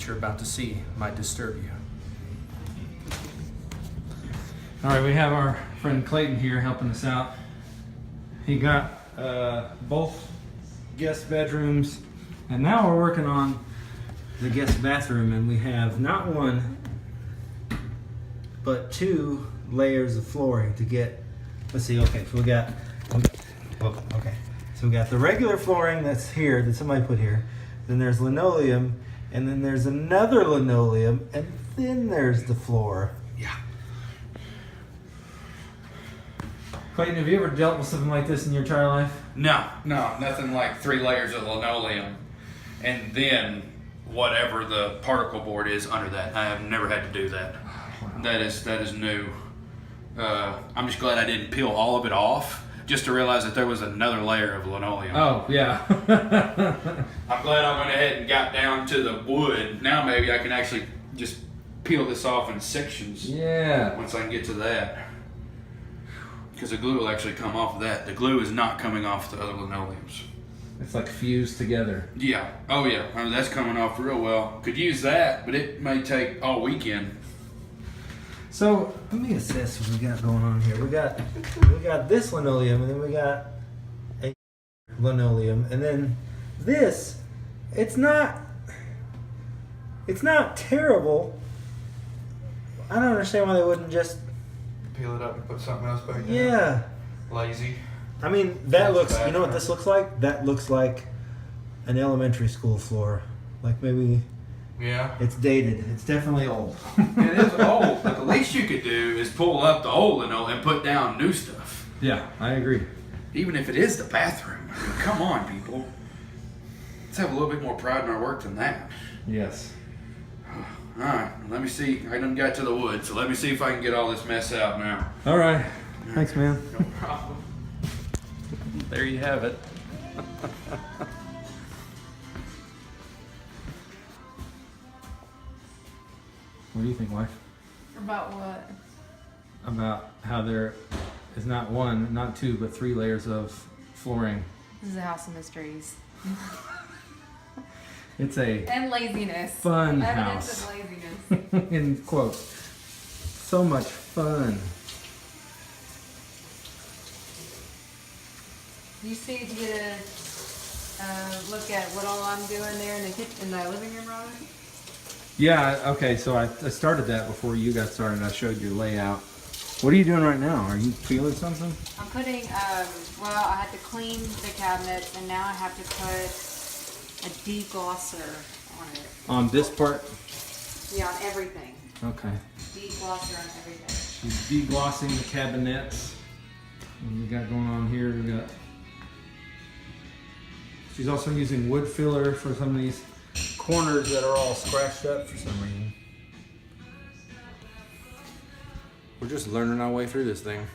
what you're about to see might disturb you. All right, we have our friend Clayton here helping us out. He got both guest bedrooms, and now we're working on the guest bathroom, and we have not one, but 2 layers of flooring to get, let's see, okay, so we got, okay. So we got the regular flooring that's here, that somebody put here, then there's linoleum, and then there's another linoleum, and then there's the floor. Yeah. Clayton, have you ever dealt with something like this in your entire life? No, nothing like 3 layers of linoleum and then whatever the particle board is under that. I have never had to do that. Wow. That is new. I'm just glad I didn't peel all of it off just to realize that there was another layer of linoleum. Oh, yeah. I'm glad I went ahead and got down to the wood. Now maybe I can actually just peel this off in sections. Yeah. Once I can get to that. Because the glue will actually come off of that. The glue is not coming off the other linoleums. It's like fused together. Yeah. Oh, yeah. I mean, that's coming off real well. Could use that, but it may take all weekend. So let me assess what we got going on here. We got this linoleum, and then we got a linoleum, and then this. It's not terrible. I don't understand why they wouldn't just peel it up and put something else back in. Yeah. Lazy. I mean, that looks, you know what this looks like? That looks like an elementary school floor. Like maybe Yeah. it's dated. It's definitely old. It is old, but the least you could do is pull up the old linoleum and put down new stuff. Yeah, I agree. Even if it is the bathroom. I mean, come on, people. Let's have a little bit more pride in our work than that. Yes. All right, let me see. I done got to the wood, so let me see if I can get all this mess out now. All right. Thanks, man. No problem. There you have it. What do you think, wife? About what? About how there is not 1, not 2, but 3 layers of flooring. This is a house of mysteries. It's a And laziness. fun Evidence house. of laziness. In quotes. So much fun. You see, to get a look at what all I'm doing there in the kitchen, in the living room, Robert? Yeah, okay, so I started that before you got started. I showed your layout. What are you doing right now? Are you peeling something? I'm putting, well, I had to clean the cabinets, and now I have to put a deglosser on it. On this part? Yeah, on everything. Okay. Deglosser on everything. She's deglossing the cabinets. What we got going on here? We got. She's also using wood filler for some of these corners that are all scratched up for some reason. We're just learning our way through this thing.